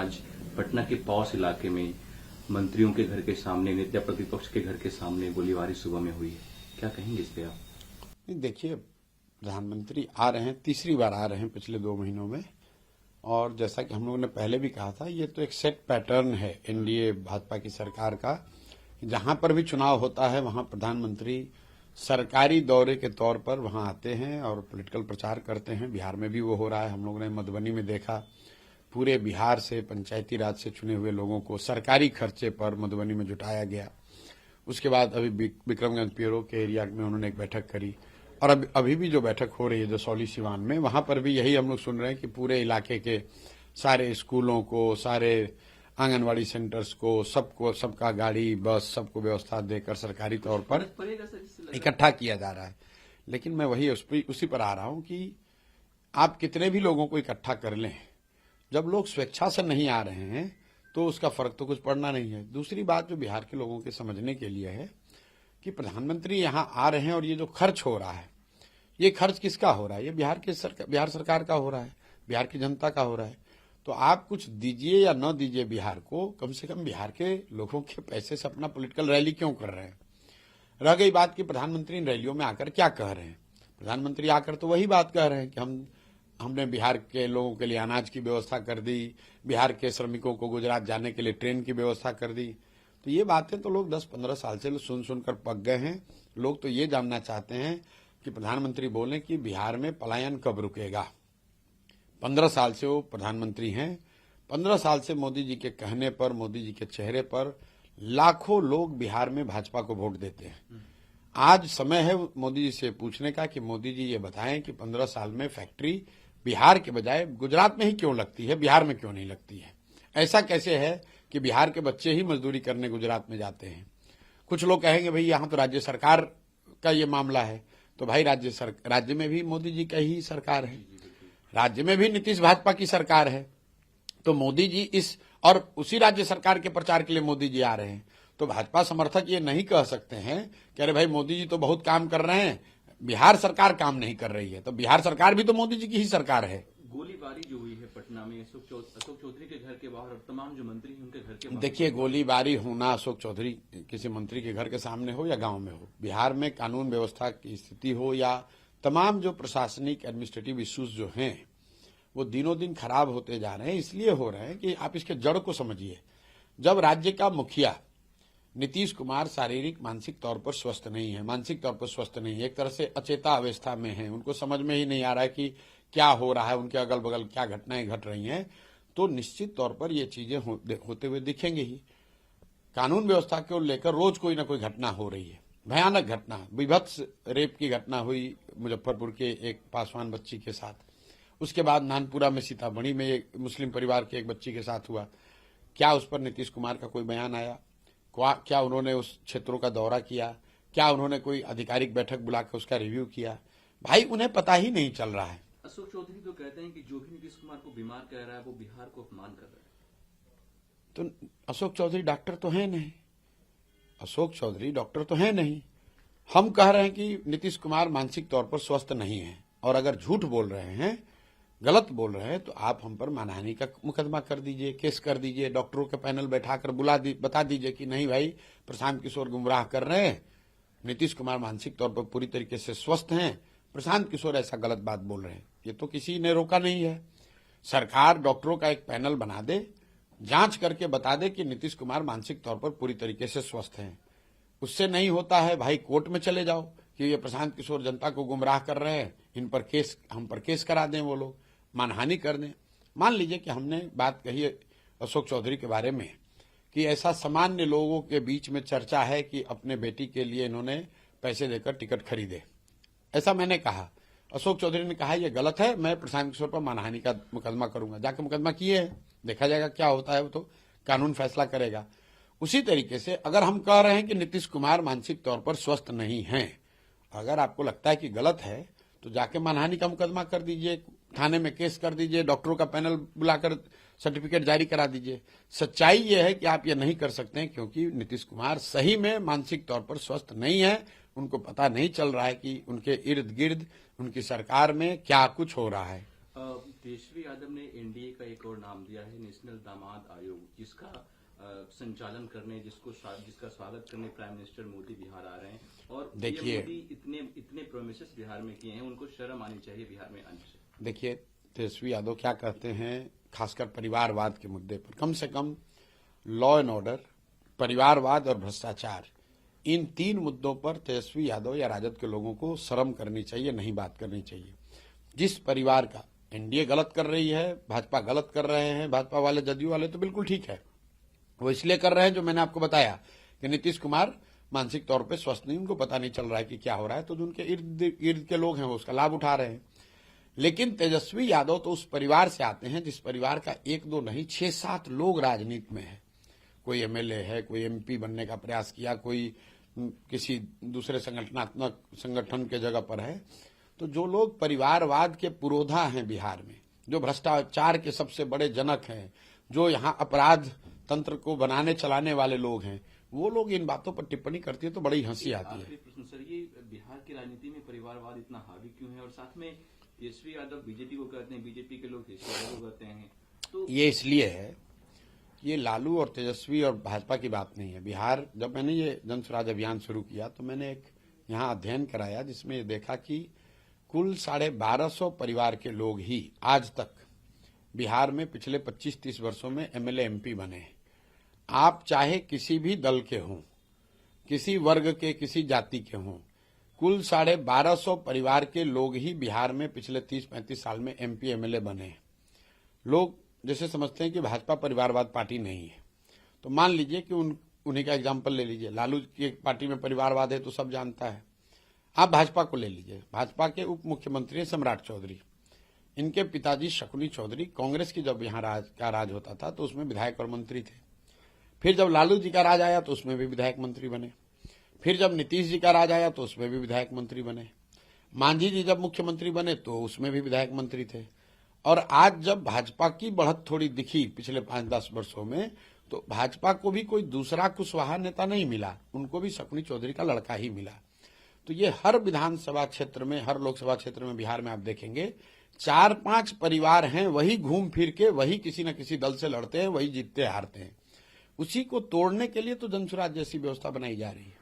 आज पटना के पॉस इलाके में मंत्रियों के घर के सामने, नेता प्रतिपक्ष के घर के सामने गोलीबारी सुबह में हुई है। क्या कहेंगे इस पे आप? देखिए, प्रधानमंत्री आ रहे हैं, तीसरी बार आ रहे हैं पिछले 2 महीनों में, और जैसा कि हम लोगों ने पहले भी कहा था, ये तो एक सेट पैटर्न है एनडीए भाजपा की सरकार का। जहां पर भी चुनाव होता है वहां प्रधानमंत्री सरकारी दौरे के तौर पर वहां आते हैं और पॉलिटिकल प्रचार करते हैं। बिहार में भी वो हो रहा है। हम लोगों ने मधुबनी में देखा, पूरे बिहार से पंचायती राज से चुने हुए लोगों को सरकारी खर्चे पर मधुबनी में जुटाया गया। उसके बाद अभी विक्रमगंज पीरो के एरिया में उन्होंने एक बैठक करी, और अभी भी जो बैठक हो रही है जसौली सिवान में, वहां पर भी यही हम लोग सुन रहे हैं कि पूरे इलाके के सारे स्कूलों को, सारे आंगनवाड़ी सेंटर्स को, सबको, सबका गाड़ी बस सबको व्यवस्था देकर सरकारी तौर पर इकट्ठा किया जा रहा है। लेकिन मैं वही उसी पर आ रहा हूं कि आप कितने भी लोगों को इकट्ठा कर लें, जब लोग स्वेच्छा से नहीं आ रहे हैं तो उसका फर्क तो कुछ पड़ना नहीं है। दूसरी बात जो बिहार के लोगों के समझने के लिए है कि प्रधानमंत्री यहां आ रहे हैं और ये जो खर्च हो रहा है, ये खर्च किसका हो रहा है? ये बिहार सरकार का हो रहा है, बिहार की जनता का हो रहा है। तो आप कुछ दीजिए या न दीजिए बिहार को, कम से कम बिहार के लोगों के पैसे से अपना पॉलिटिकल रैली क्यों कर रहे हैं? रह गई बात कि प्रधानमंत्री इन रैलियों में आकर क्या कह रहे हैं। प्रधानमंत्री आकर तो वही बात कह रहे हैं कि हमने बिहार के लोगों के लिए अनाज की व्यवस्था कर दी, बिहार के श्रमिकों को गुजरात जाने के लिए ट्रेन की व्यवस्था कर दी। तो ये बातें तो लोग 10-15 साल से सुनकर पक गए हैं। लोग तो ये जानना चाहते हैं कि प्रधानमंत्री बोलें कि बिहार में पलायन कब रुकेगा। 15 साल से वो प्रधानमंत्री हैं। 15 साल से मोदी जी के कहने पर, मोदी जी के चेहरे पर लाखों लोग बिहार में भाजपा को वोट देते हैं। आज समय है मोदी जी से पूछने का कि मोदी जी ये बताएं कि 15 साल में फैक्ट्री बिहार के बजाय गुजरात में ही क्यों लगती है, बिहार में क्यों नहीं लगती है? ऐसा कैसे है कि बिहार के बच्चे ही मजदूरी करने गुजरात में जाते हैं? कुछ लोग कहेंगे भाई यहां तो राज्य सरकार का ये मामला है। तो भाई राज्य में भी मोदी जी का ही सरकार है, राज्य में भी नीतीश भाजपा की सरकार है। तो मोदी जी और उसी राज्य सरकार के प्रचार के लिए मोदी जी आ रहे हैं। तो भाजपा समर्थक ये नहीं कह सकते हैं कि अरे भाई मोदी जी तो बहुत काम कर रहे हैं, बिहार सरकार काम नहीं कर रही है। तो बिहार सरकार भी तो मोदी जी की ही सरकार है। गोलीबारी जो हुई है पटना में अशोक चौधरी के घर के बाहर और तमाम जो मंत्री हैं उनके घर के बाहर, देखिए, गोलीबारी होना अशोक चौधरी किसी मंत्री के घर के सामने हो या गांव में हो, बिहार में कानून व्यवस्था की स्थिति हो या तमाम जो प्रशासनिक एडमिनिस्ट्रेटिव इश्यूज जो हैं वो दिनों दिन खराब होते जा रहे हैं। इसलिए हो रहे हैं कि आप इसके जड़ को समझिए। जब राज्य का मुखिया नीतीश कुमार शारीरिक मानसिक तौर पर स्वस्थ नहीं है, मानसिक तौर पर स्वस्थ नहीं है, एक तरह से अचेता अवस्था में है, उनको समझ में ही नहीं आ रहा है कि क्या हो रहा है, उनके अगल बगल क्या घटनाएं घट रही हैं, तो निश्चित तौर पर ये चीजें होते हुए दिखेंगे ही। कानून व्यवस्था को लेकर रोज कोई ना कोई घटना हो रही है, भयानक घटना, विभत्स रेप की घटना हुई मुजफ्फरपुर के एक पासवान बच्ची के साथ। उसके बाद नानपुरा में, सीतामढ़ी में एक मुस्लिम परिवार के एक बच्ची के साथ हुआ। क्या उस पर नीतीश कुमार का कोई बयान आया? क्या उन्होंने उस क्षेत्रों का दौरा किया? क्या उन्होंने कोई आधिकारिक बैठक बुलाकर उसका रिव्यू किया? भाई उन्हें पता ही नहीं चल रहा है। अशोक चौधरी तो कहते हैं कि जो भी नीतीश कुमार को बीमार कह रहा है वो बिहार को अपमान कर रहा है। तो अशोक चौधरी डॉक्टर तो है नहीं, अशोक चौधरी डॉक्टर तो है नहीं। हम कह रहे हैं कि नीतीश कुमार मानसिक तौर पर स्वस्थ नहीं है, और अगर झूठ बोल रहे हैं, गलत बोल रहे हैं, तो आप हम पर मानहानि का मुकदमा कर दीजिए, केस कर दीजिए, डॉक्टरों के पैनल बैठाकर बता दीजिए कि नहीं भाई प्रशांत किशोर गुमराह कर रहे हैं, नीतीश कुमार मानसिक तौर पर पूरी तरीके से स्वस्थ हैं, प्रशांत किशोर ऐसा गलत बात बोल रहे हैं। ये तो किसी ने रोका नहीं है। सरकार डॉक्टरों का एक पैनल बना दे, जांच करके बता दे कि नीतीश कुमार मानसिक तौर पर पूरी तरीके से स्वस्थ हैं। उससे नहीं होता है भाई कोर्ट में चले जाओ कि ये प्रशांत किशोर जनता को गुमराह कर रहे हैं, हम पर केस करा दें, वो लोग मानहानि कर दें। मान लीजिए कि हमने बात कही अशोक चौधरी के बारे में कि ऐसा सामान्य लोगों के बीच में चर्चा है कि अपने बेटी के लिए इन्होंने पैसे देकर टिकट खरीदे, ऐसा मैंने कहा। अशोक चौधरी ने कहा यह गलत है, मैं प्रशांत किशोर पर मानहानि का मुकदमा करूंगा। जाके मुकदमा किए है, देखा जाएगा क्या होता है, वो तो कानून फैसला करेगा। उसी तरीके से अगर हम कह रहे हैं कि नीतीश कुमार मानसिक तौर पर स्वस्थ नहीं हैं, अगर आपको लगता है कि गलत है तो जाके मानहानि का मुकदमा कर दीजिए, थाने में केस कर दीजिए, डॉक्टरों का पैनल बुलाकर सर्टिफिकेट जारी करा दीजिए। सच्चाई यह है कि आप ये नहीं कर सकते हैं क्योंकि नीतीश कुमार सही में मानसिक तौर पर स्वस्थ नहीं है। उनको पता नहीं चल रहा है कि उनके इर्द गिर्द उनकी सरकार में क्या कुछ हो रहा है। तेजस्वी यादव ने एनडीए का एक और नाम दिया है, नेशनल दामाद आयोग, जिसका संचालन करने, जिसका स्वागत करने प्राइम मिनिस्टर मोदी बिहार आ रहे हैं। और देखिए, मोदी इतने प्रोमिसेस बिहार में किए हैं, उनको शर्म आनी चाहिए बिहार में आने से। देखिए, तेजस्वी यादव क्या कहते हैं, खासकर परिवारवाद के मुद्दे पर, कम से कम लॉ एंड ऑर्डर, परिवारवाद और भ्रष्टाचार, इन 3 मुद्दों पर तेजस्वी यादव या राजद के लोगों को शर्म करनी चाहिए, नहीं बात करनी चाहिए। जिस परिवार का एनडीए गलत कर रही है, भाजपा गलत कर रहे हैं, भाजपा वाले, जदयू वाले तो बिल्कुल ठीक है, वो इसलिए कर रहे हैं जो मैंने आपको बताया कि नीतीश कुमार मानसिक तौर पे स्वस्थ नहीं, उनको पता नहीं चल रहा है कि क्या हो रहा है, तो जो उनके इर्द गिर्द के लोग हैं वो उसका लाभ उठा रहे हैं। लेकिन तेजस्वी यादव तो उस परिवार से आते हैं जिस परिवार का 1-2 नहीं 6-7 लोग राजनीति में है। कोई एमएलए है, कोई एमपी बनने का प्रयास किया, कोई किसी दूसरे संगठनात्मक संगठन के जगह पर है। तो जो लोग परिवारवाद के पुरोधा हैं बिहार में, जो भ्रष्टाचार के सबसे बड़े जनक हैं, जो यहाँ अपराध तंत्र को बनाने चलाने वाले लोग हैं, वो लोग इन बातों पर टिप्पणी करती है तो बड़ी हंसी आती है। प्रश्न सर, ये बिहार की राजनीति में परिवारवाद इतना हावी क्यों है? और साथ में तेजस्वी यादव बीजेपी को कहते हैं, बीजेपी के लोग तेजस्वी यादव को कहते हैं, तो ये इसलिए है, ये लालू और तेजस्वी और भाजपा की बात नहीं है। बिहार, जब मैंने ये जन स्वराज अभियान शुरू किया तो मैंने एक यहाँ अध्ययन कराया जिसमें ये देखा कि कुल 1250 परिवार के लोग ही आज तक बिहार में पिछले 25-30 वर्षों में एमएलए एमपी बने हैं। आप चाहे किसी भी दल के हों, किसी वर्ग के, किसी जाति के हों, कुल 1250 परिवार के लोग ही बिहार में पिछले 30-35 साल में एमपी एमएलए बने हैं। लोग जैसे समझते हैं कि भाजपा परिवारवाद पार्टी नहीं है, तो मान लीजिए कि उन्हीं का एग्जाम्पल ले लीजिए। लालू की पार्टी में परिवारवाद है तो सब जानता है। आप भाजपा को ले लीजिए, भाजपा के उप मुख्यमंत्री सम्राट चौधरी, इनके पिताजी शकुनी चौधरी, कांग्रेस की जब यहाँ राज होता था तो उसमें विधायक और मंत्री थे। फिर जब लालू जी का राज आया तो उसमें भी विधायक मंत्री बने। फिर जब नीतीश जी का राज आया तो उसमें भी विधायक मंत्री बने। मांझी जी जब मुख्यमंत्री बने तो उसमें भी विधायक मंत्री थे। और आज जब भाजपा की बढ़त थोड़ी दिखी पिछले 5-10 वर्षों में, तो भाजपा को भी कोई दूसरा कुशवाहा नेता नहीं मिला, उनको भी शकुनी चौधरी का लड़का ही मिला। तो ये हर विधानसभा क्षेत्र में, हर लोकसभा क्षेत्र में बिहार में आप देखेंगे 4-5 परिवार हैं, वही घूम फिर के वही किसी न किसी दल से लड़ते हैं, वही जीतते हारते हैं। उसी को तोड़ने के लिए तो जनसुराज जैसी व्यवस्था बनाई जा रही है।